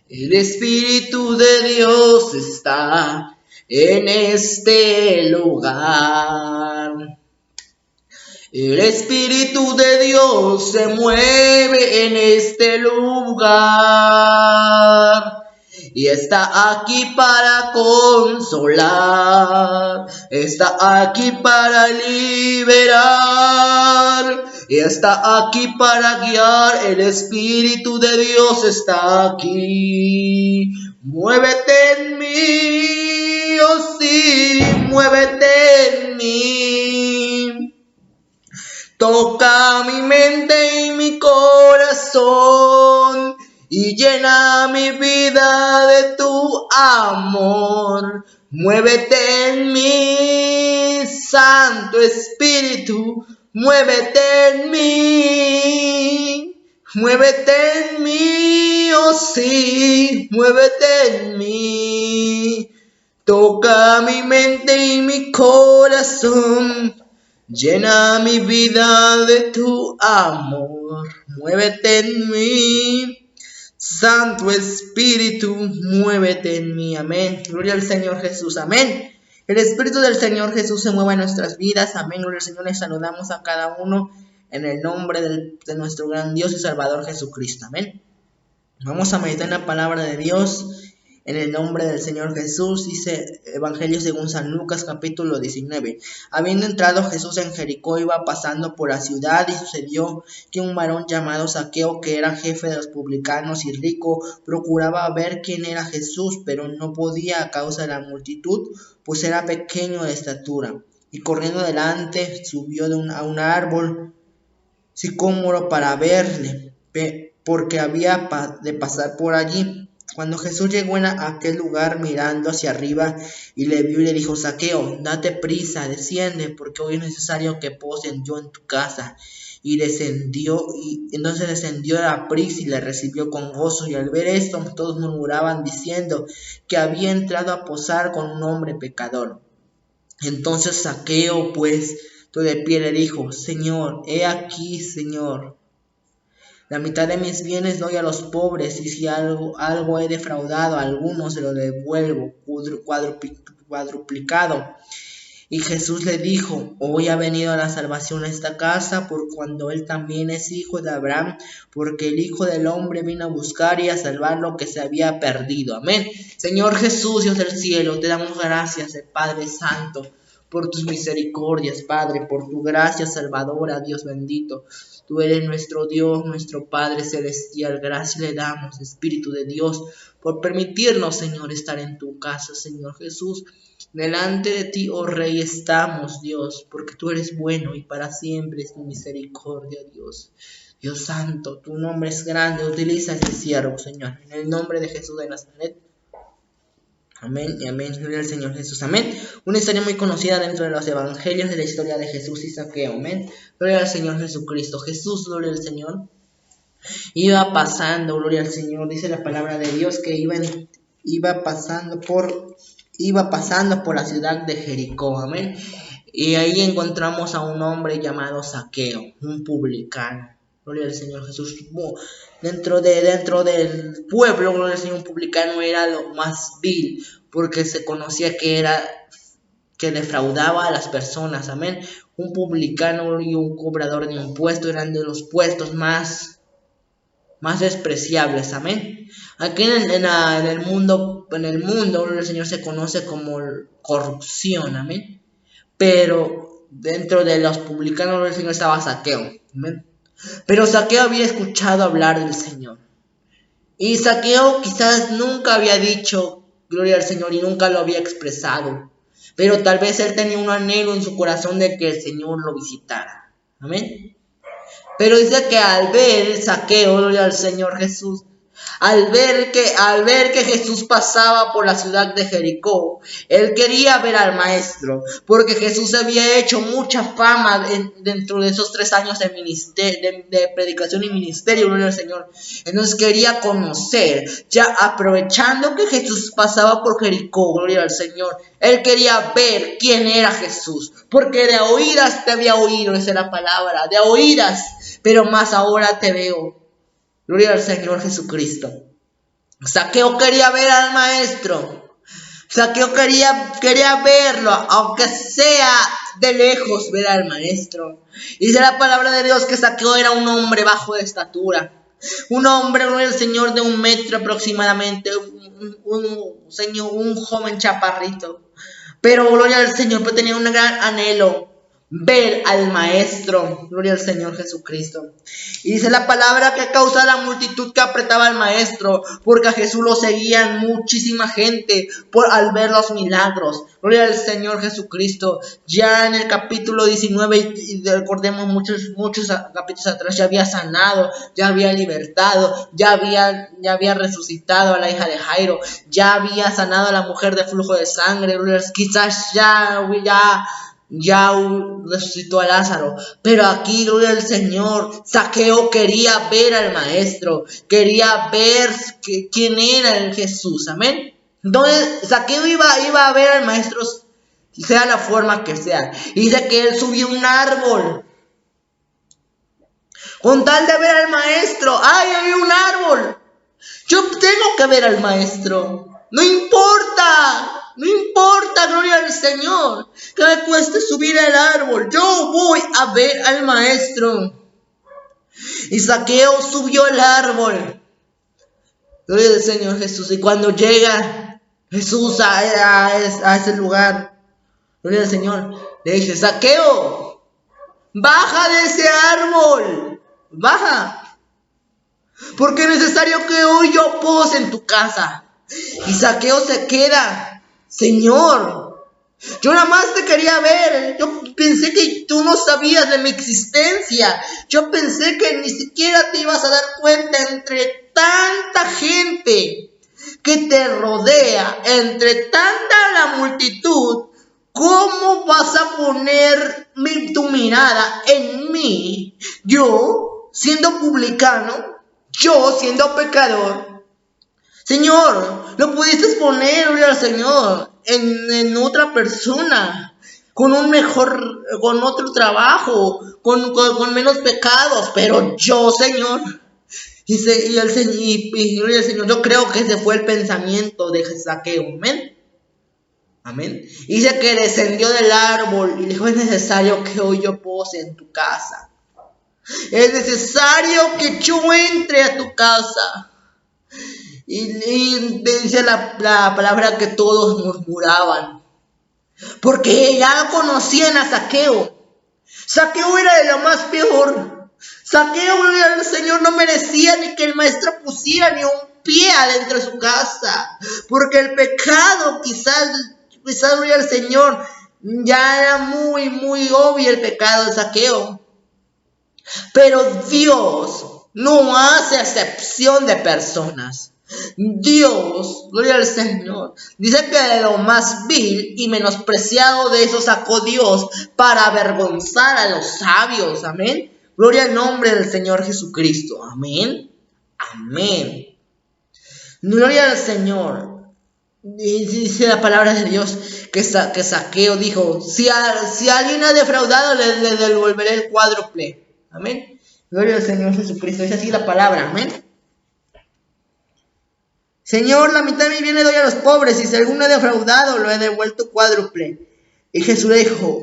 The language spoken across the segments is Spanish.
El Espíritu de Dios está en este lugar. El Espíritu de Dios se mueve en este lugar. Y está aquí para consolar, está aquí para liberar, y está aquí para guiar. El Espíritu de Dios está aquí. Muévete en mí, oh sí, muévete en mí. Toca mi mente y mi corazón y llena mi vida de tu amor. Muévete en mí, Santo Espíritu, muévete en mí. Muévete en mí, oh sí, muévete en mí. Toca mi mente y mi corazón. Llena mi vida de tu amor, muévete en mí, Santo Espíritu, muévete en mí, amén. Gloria al Señor Jesús, amén. El Espíritu del Señor Jesús se mueva en nuestras vidas, amén. Gloria al Señor, les saludamos a cada uno en el nombre de nuestro gran Dios y Salvador Jesucristo, amén. Vamos a meditar en la palabra de Dios. En el nombre del Señor Jesús, dice Evangelio según San Lucas capítulo 19. Habiendo entrado Jesús en Jericó, iba pasando por la ciudad, y sucedió que un varón llamado Zaqueo, que era jefe de los publicanos y rico, procuraba ver quién era Jesús, pero no podía a causa de la multitud, pues era pequeño de estatura. Y corriendo delante, subió a un árbol sicómoro para verle, porque había de pasar por allí. Cuando Jesús llegó a aquel lugar, mirando hacia arriba, y le vio y le dijo: Zaqueo, date prisa, desciende, porque hoy es necesario que pose yo en tu casa. Y entonces descendió a prisa y le recibió con gozo. Y al ver esto, todos murmuraban diciendo que había entrado a posar con un hombre pecador. Entonces Zaqueo, puesto de pie, le dijo: Señor, he aquí, Señor, la mitad de mis bienes doy a los pobres, y si algo he defraudado a alguno, se lo devuelvo cuadruplicado. Y Jesús le dijo: hoy ha venido la salvación a esta casa, por cuando él también es hijo de Abraham, porque el Hijo del Hombre vino a buscar y a salvar lo que se había perdido. Amén. Señor Jesús, Dios del cielo, te damos gracias, Padre Santo, por tus misericordias, Padre, por tu gracia salvadora, Dios bendito. Tú eres nuestro Dios, nuestro Padre celestial. Gracias le damos, Espíritu de Dios, por permitirnos, Señor, estar en tu casa, Señor Jesús. Delante de ti, oh Rey, estamos, Dios, porque tú eres bueno y para siempre es tu misericordia, Dios. Dios Santo, tu nombre es grande, utiliza este siervo, Señor, en el nombre de Jesús de Nazaret. Amén y amén. Gloria al Señor Jesús. Amén. Una historia muy conocida dentro de los evangelios de la historia de Jesús y Zaqueo. Amén. Gloria al Señor Jesucristo. Jesús, gloria al Señor, iba pasando, gloria al Señor. Dice la palabra de Dios que iba pasando por la ciudad de Jericó. Amén. Y ahí encontramos a un hombre llamado Zaqueo, un publicano. Gloria al Señor Jesús. Dentro del pueblo, gloria al Señor, un publicano era lo más vil, porque se conocía que defraudaba a las personas. Amén. Un publicano y un cobrador de impuestos eran de los puestos más despreciables. Amén. Aquí en el mundo, gloria al Señor, se conoce como corrupción. Amén. Pero dentro de los publicanos, gloria al Señor, estaba Zaqueo. Amén. Pero Zaqueo había escuchado hablar del Señor. Y Zaqueo quizás nunca había dicho gloria al Señor y nunca lo había expresado. Pero tal vez él tenía un anhelo en su corazón de que el Señor lo visitara. Amén. Pero dice que al ver Zaqueo, gloria al Señor Jesús, al ver que Jesús pasaba por la ciudad de Jericó, él quería ver al maestro, porque Jesús había hecho mucha fama dentro de esos 3 años de predicación y ministerio, gloria al Señor. Entonces quería conocer, ya aprovechando que Jesús pasaba por Jericó, gloria al Señor, él quería ver quién era Jesús, porque de oídas te había oído, esa es la palabra, de oídas, pero más ahora te veo. Gloria al Señor Jesucristo. Saqueo quería ver al maestro. Saqueo quería verlo, aunque sea de lejos, ver al maestro. Y dice la palabra de Dios que Saqueo era un hombre bajo de estatura. Un hombre, gloria al Señor, de 1 metro aproximadamente. Un joven chaparrito. Pero gloria al Señor, pues tenía un gran anhelo. Ver al maestro, gloria al Señor Jesucristo. Y dice la palabra que causa la multitud que apretaba al maestro, porque a Jesús lo seguían muchísima gente al ver los milagros. Gloria al Señor Jesucristo. Ya en el capítulo 19, y recordemos muchos capítulos atrás, ya había sanado, ya había libertado, ya había resucitado a la hija de Jairo, ya había sanado a la mujer de flujo de sangre. Quizás ya resucitó a Lázaro, pero aquí, gloria al Señor, Saqueo quería ver al maestro, quería ver quién era el Jesús, amén. Entonces Saqueo iba a ver al maestro, sea la forma que sea, y dice que él subió un árbol con tal de ver al maestro. ¡Ay, había un árbol! Yo tengo que ver al maestro, no importa, gloria al Señor, que me cueste subir al árbol, yo voy a ver al maestro. Y Saqueo subió al árbol, gloria al Señor Jesús. Y cuando llega Jesús a ese lugar, gloria al Señor, le dice: Saqueo, baja de ese árbol, baja, porque es necesario que hoy yo pose en tu casa. Y Saqueo se queda: Señor, yo nada más te quería ver. Yo pensé que tú no sabías de mi existencia. Yo pensé que ni siquiera te ibas a dar cuenta entre tanta gente que te rodea, entre tanta la multitud. ¿Cómo vas a poner tu mirada en mí? Yo, siendo publicano, yo, siendo pecador. Señor, lo pudiste poner, gloria al Señor, en otra persona, con otro trabajo, con menos pecados, pero yo, Señor, gloria al Señor, yo creo que ese fue el pensamiento de Saqueo, amén, amén. Dice que descendió del árbol y dijo: es necesario que hoy yo pose en tu casa, es necesario que yo entre a tu casa. Y dice la palabra que todos murmuraban, porque ya conocían a Saqueo. Saqueo era de lo más peor. Saqueo, gloria al Señor, no merecía ni que el maestro pusiera ni un pie adentro de su casa, porque el pecado, quizás gloria al Señor, ya era muy obvio el pecado de Saqueo. Pero Dios no hace acepción de personas. Dios, gloria al Señor, dice que de lo más vil y menospreciado de eso sacó Dios para avergonzar a los sabios, amén. Gloria al nombre del Señor Jesucristo, amén, amén. Gloria al Señor. Dice la palabra de Dios que Saqueo dijo: si alguien ha defraudado, le devolveré el cuádruple, amén. Gloria al Señor Jesucristo, es así la palabra, amén. Señor, la mitad de mi bien le doy a los pobres, y si alguno ha defraudado, lo he devuelto cuádruple. Y Jesús le dijo: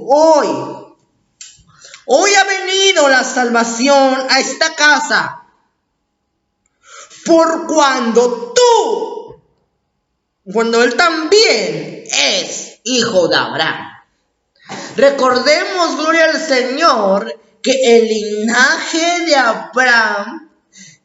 hoy ha venido la salvación a esta casa, por cuando él también es hijo de Abraham. Recordemos, gloria al Señor, que el linaje de Abraham,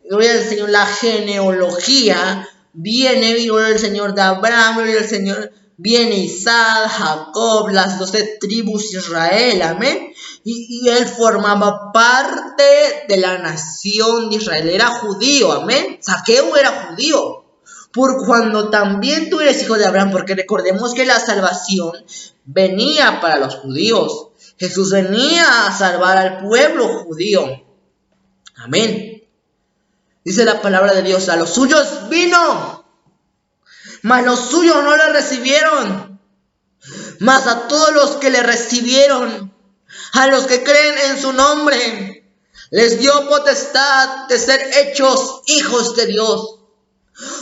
gloria al Señor, la genealogía, viene, gloria al Señor, de Abraham, gloria al Señor, viene Isaac, Jacob, las 12 tribus de Israel, amén. Y él formaba parte de la nación de Israel, era judío, amén. Saqueo era judío, por cuando también tú eres hijo de Abraham, porque recordemos que la salvación venía para los judíos. Jesús venía a salvar al pueblo judío, amén. Dice la palabra de Dios: a los suyos vino, mas los suyos no le recibieron. Mas a todos los que le recibieron, a los que creen en su nombre, les dio potestad de ser hechos hijos de Dios,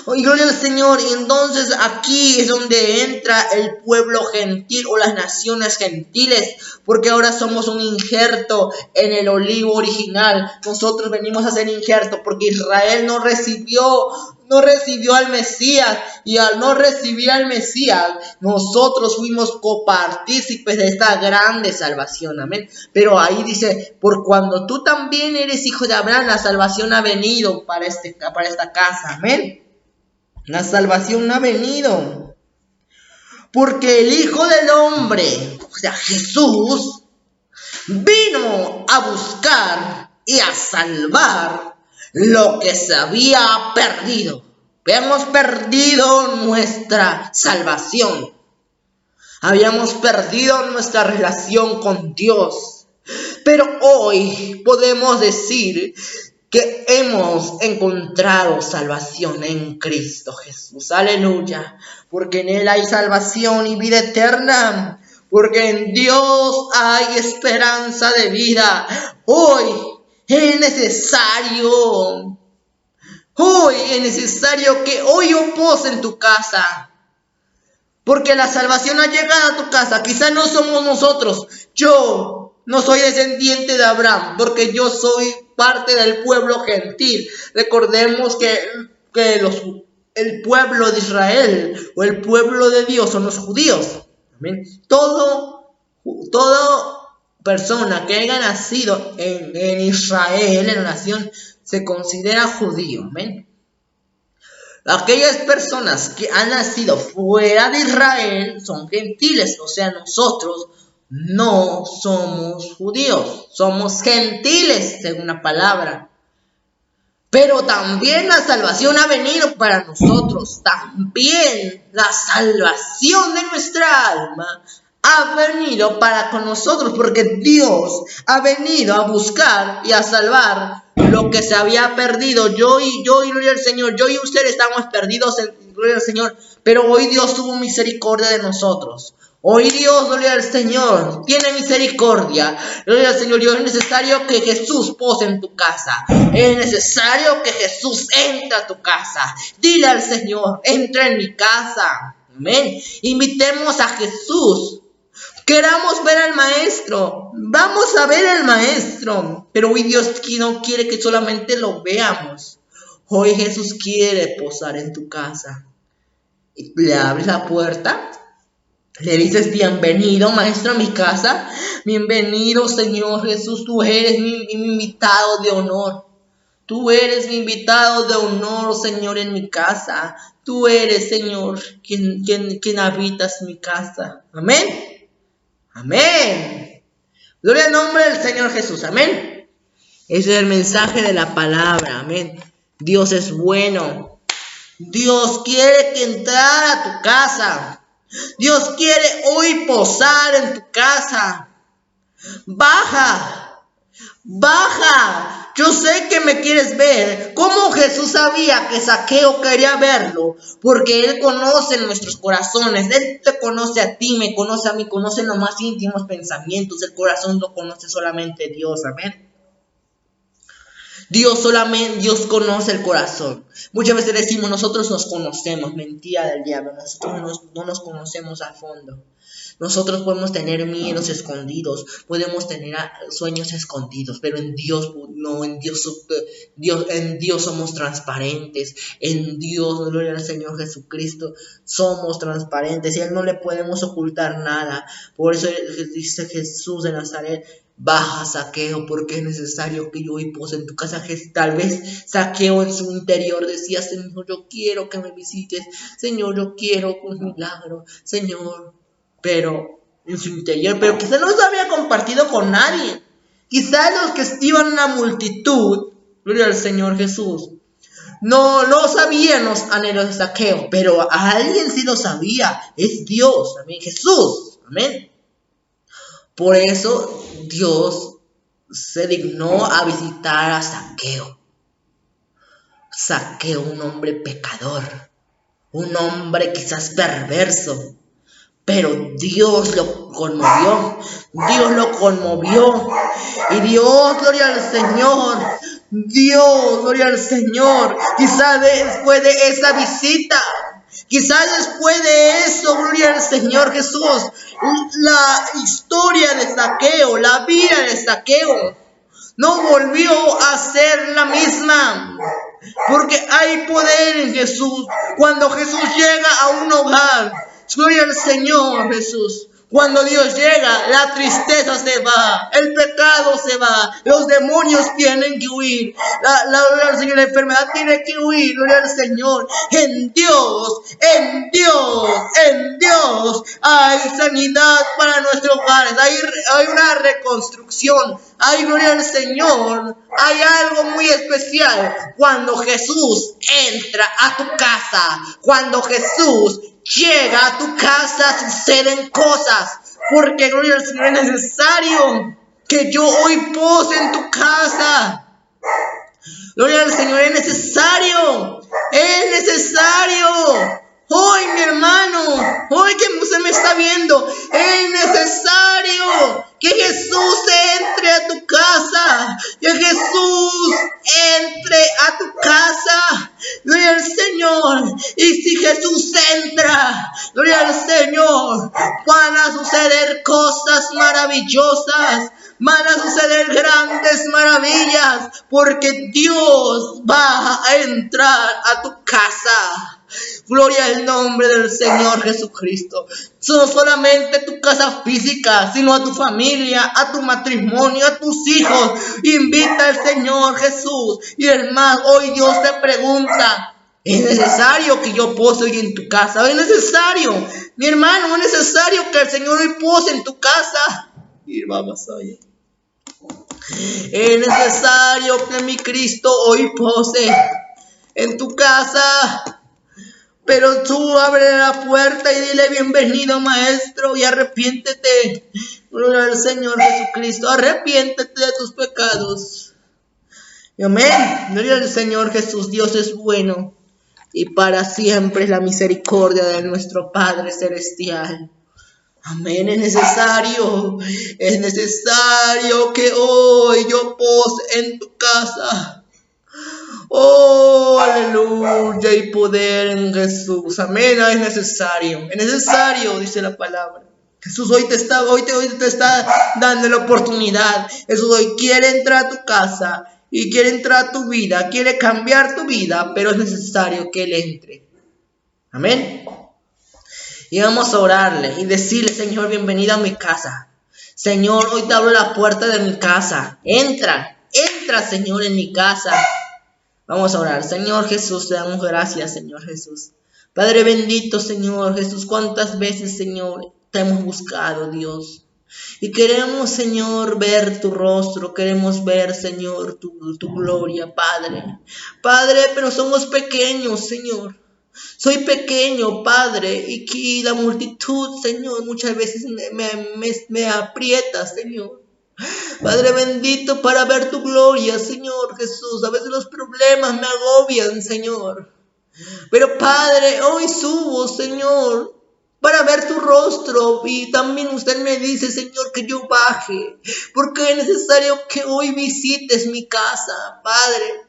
Oh, y gloria al Señor. Y entonces aquí es donde entra el pueblo gentil o las naciones gentiles, porque ahora somos un injerto en el olivo original. Nosotros venimos a ser injerto porque Israel no recibió al Mesías, y al no recibir al Mesías, nosotros fuimos copartícipes de esta grande salvación, amén. Pero ahí dice, por cuando tú también eres hijo de Abraham, la salvación ha venido para esta casa, amén. La salvación ha venido, porque el Hijo del Hombre, o sea, Jesús, vino a buscar y a salvar lo que se había perdido. Habíamos perdido nuestra salvación. Habíamos perdido nuestra relación con Dios. Pero hoy podemos decir que hemos encontrado salvación en Cristo Jesús. Aleluya. Porque en Él hay salvación y vida eterna. Porque en Dios hay esperanza de vida. Hoy es necesario que hoy pose en tu casa. Porque la salvación ha llegado a tu casa. Quizás no somos nosotros. Yo no soy descendiente de Abraham, porque yo soy parte del pueblo gentil. Recordemos que el pueblo de Israel o el pueblo de Dios son los judíos. Amén. Toda persona que haya nacido en Israel, en la nación, se considera judío. Amén. Aquellas personas que han nacido fuera de Israel son gentiles, o sea, nosotros no somos judíos, somos gentiles, según la palabra. Pero también la salvación ha venido para nosotros, también la salvación de nuestra alma ha venido para con nosotros, porque Dios ha venido a buscar y a salvar lo que se había perdido. Yo y gloria al Señor, yo y usted estamos perdidos en gloria al Señor, pero hoy Dios tuvo misericordia de nosotros. Hoy Dios, gloria al Señor, tiene misericordia. Gloria al Señor. Es necesario que Jesús pose en tu casa. Es necesario que Jesús entre a tu casa. Dile al Señor, entra en mi casa. Amén. Invitemos a Jesús. Queramos ver al Maestro. Vamos a ver al Maestro. Pero hoy Dios no quiere que solamente lo veamos. Hoy Jesús quiere posar en tu casa. Le abres la puerta. Le dices, bienvenido, Maestro, a mi casa. Bienvenido, Señor Jesús. Tú eres mi invitado de honor. Tú eres mi invitado de honor, Señor, en mi casa. Tú eres, Señor, quien habitas mi casa. Amén. Amén. Gloria al nombre del Señor Jesús. Amén. Ese es el mensaje de la palabra. Amén. Dios es bueno. Dios quiere que entrar a tu casa. Dios quiere hoy posar en tu casa. Baja. Yo sé que me quieres ver. ¿Cómo Jesús sabía que Zaqueo quería verlo? Porque Él conoce nuestros corazones. Él te conoce a ti, me conoce a mí, conoce los más íntimos pensamientos. El corazón lo conoce solamente Dios. Amén. Dios conoce el corazón. Muchas veces decimos, nosotros nos conocemos. Mentira del diablo. Nosotros no nos conocemos a fondo. Nosotros podemos tener miedos escondidos, podemos tener sueños escondidos, pero en Dios no, en Dios somos transparentes. En Dios, gloria al Señor Jesucristo, somos transparentes y a Él no le podemos ocultar nada. Por eso dice Jesús de Nazaret: baja, Zaqueo, porque es necesario que yo hoy pose en tu casa. Tal vez Zaqueo en su interior decía: Señor, yo quiero que me visites. Señor, yo quiero un milagro. Señor, pero en su interior, pero quizás no lo había compartido con nadie. Quizás los que iban en la multitud, gloria al Señor Jesús, no sabían los anhelos de Zaqueo, pero a alguien sí lo sabía. Es Dios, amén, Jesús, amén. Por eso Dios se dignó a visitar a Zaqueo. Zaqueo, un hombre pecador, un hombre quizás perverso, pero Dios lo conmovió. Y Dios, gloria al Señor, Dios, gloria al Señor. Quizás después de esa visita, quizás después de eso, gloria al Señor Jesús, la historia de Zaqueo, la vida de Zaqueo, no volvió a ser la misma. Porque hay poder en Jesús. Cuando Jesús llega a un hogar, gloria al Señor Jesús. Cuando Dios llega, la tristeza se va, el pecado se va, los demonios tienen que huir, la enfermedad tiene que huir, gloria al Señor. En Dios, en Dios, en Dios hay sanidad para nuestros hogares, hay una reconstrucción, hay gloria al Señor, hay algo muy especial cuando Jesús entra a tu casa, cuando Jesús llega a tu casa, suceden cosas, porque gloria al Señor, es necesario que yo hoy pose en tu casa. Gloria al Señor, es necesario. Hoy, mi hermano, hoy que usted me está viendo, es necesario que Jesús entre a tu casa, que Jesús entre a tu casa, gloria al Señor. Y si Jesús entra, gloria al Señor, van a suceder cosas maravillosas, van a suceder grandes maravillas, porque Dios va a entrar a tu casa. Gloria al nombre del Señor Jesucristo. No solamente tu casa física, sino a tu familia, a tu matrimonio, a tus hijos. Invita al Señor Jesús. Y es más, hoy Dios te pregunta: ¿es necesario que yo pose hoy en tu casa? ¿Es necesario, mi hermano, es necesario que el Señor hoy pose en tu casa? Y vamos allá. Es necesario que mi Cristo hoy pose en tu casa. Pero tú abre la puerta y dile: bienvenido, maestro, y arrepiéntete. Gloria al Señor Jesucristo. Arrepiéntete de tus pecados. Amén. Gloria al Señor Jesús. Dios es bueno, y para siempre es la misericordia de nuestro Padre Celestial. Amén. Es necesario que hoy yo pose en tu casa. Oh, aleluya, y poder en Jesús. Amén. Es necesario, dice la palabra. Jesús hoy te está dando la oportunidad. Jesús hoy quiere entrar a tu casa y quiere entrar a tu vida, quiere cambiar tu vida, pero es necesario que Él entre. Amén. Y vamos a orarle y decirle: Señor, bienvenido a mi casa. Señor, hoy te abro la puerta de mi casa. Entra, Señor, en mi casa. Vamos a orar. Señor Jesús, te damos gracias, Señor Jesús. Padre bendito, Señor Jesús, cuántas veces, Señor, te hemos buscado, Dios. Y queremos, Señor, ver tu rostro, queremos ver, Señor, tu gloria, Padre. Padre, pero somos pequeños, Señor. Soy pequeño, Padre, y la multitud, Señor, muchas veces me aprieta, Señor. Padre bendito, para ver tu gloria, Señor Jesús. A veces los problemas me agobian, Señor. Pero Padre, hoy subo, Señor, para ver tu rostro. Y también usted me dice, Señor, que yo baje, porque es necesario que hoy visites mi casa, Padre.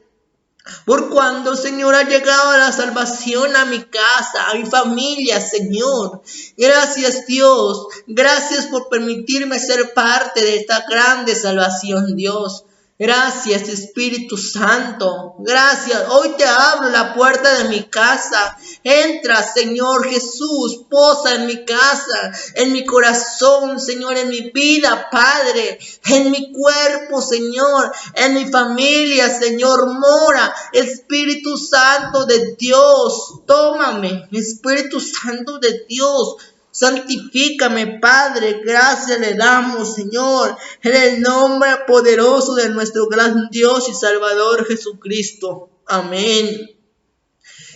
Por cuando, Señor, ha llegado la salvación a mi casa, a mi familia, Señor. Gracias, Dios. Gracias por permitirme ser parte de esta grande salvación, Dios. Gracias, Espíritu Santo. Gracias. Hoy te abro la puerta de mi casa. Entra, Señor Jesús. Posa en mi casa, en mi corazón, Señor, en mi vida, Padre. En mi cuerpo, Señor. En mi familia, Señor. Mora, Espíritu Santo de Dios. Tómame, Espíritu Santo de Dios. Santifícame, Padre, gracias le damos, Señor, en el nombre poderoso de nuestro gran Dios y Salvador Jesucristo. Amén.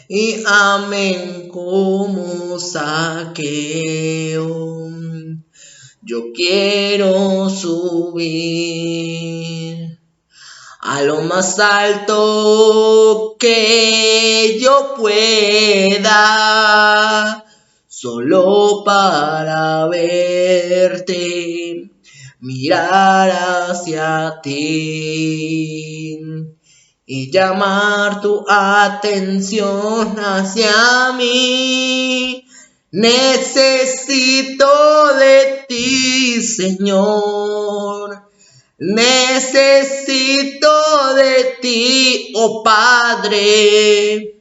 Y amén. Como Zaqueo, yo quiero subir a lo más alto que yo pueda, solo para verte, mirar hacia ti y llamar tu atención hacia mí. Necesito de ti, Señor. Necesito de ti, oh Padre.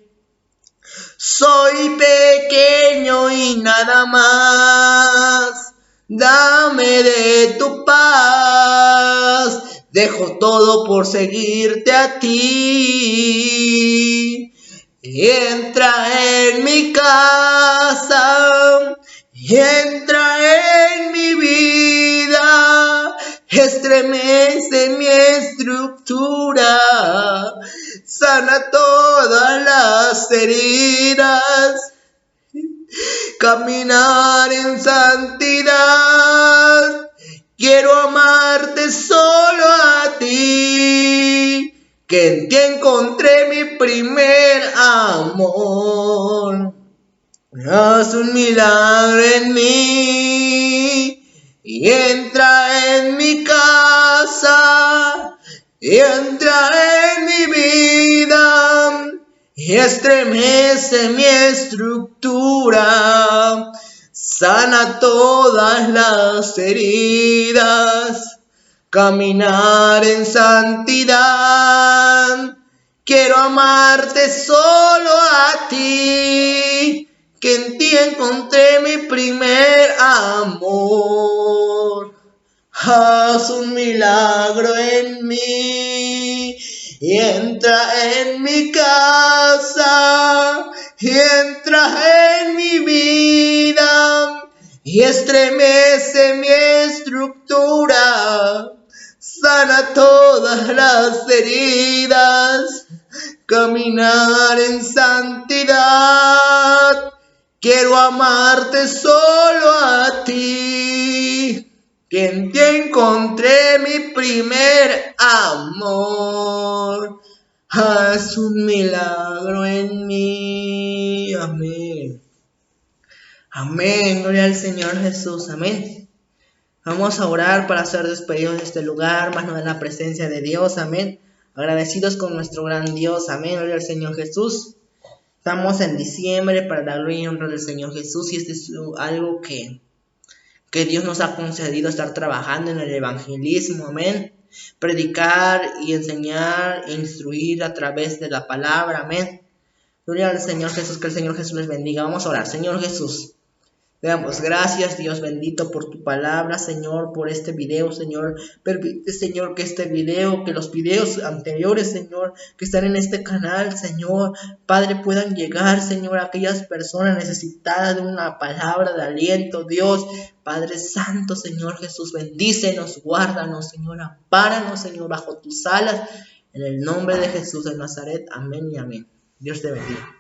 Soy pequeño y nada más. Dame de tu paz. Dejo todo por seguirte a ti. Entra en mi casa. Entra en mi vida. Estremece mi estructura. Sana todas las heridas. Caminar en santidad. Quiero amarte solo a ti, que en ti encontré mi primer amor. Haz un milagro en mí y entra en mi casa, y entra en mi vida y estremece mi estructura. Sana todas las heridas, caminar en santidad. Quiero amarte solo a ti, que en ti encontré mi primer amor. Haz un milagro en mí y entra en mi casa, y entra en mi vida y estremece mi estructura. Sana todas las heridas, caminar en santidad. Quiero amarte solo a ti, que en ti encontré mi primer amor. Haz un milagro en mí. Amén. Amén. Gloria al Señor Jesús. Amén. Vamos a orar para ser despedidos de este lugar, más no en la presencia de Dios. Amén. Agradecidos con nuestro gran Dios. Amén. Gloria al Señor Jesús. Estamos en diciembre para la gloria y honra del Señor Jesús. Y este es algo que Dios nos ha concedido, estar trabajando en el evangelismo. Amén. Predicar y enseñar e instruir a través de la palabra. Amén. Gloria al Señor Jesús, que el Señor Jesús les bendiga. Vamos a orar. Señor Jesús, veamos, gracias Dios bendito por tu palabra, Señor, por este video, Señor. Permite, Señor, que este video, que los videos anteriores, Señor, que están en este canal, Señor, Padre, puedan llegar, Señor, a aquellas personas necesitadas de una palabra de aliento, Dios. Padre Santo, Señor Jesús, bendícenos, guárdanos, Señor, ampáranos, Señor, bajo tus alas, en el nombre de Jesús de Nazaret. Amén y amén. Dios te bendiga.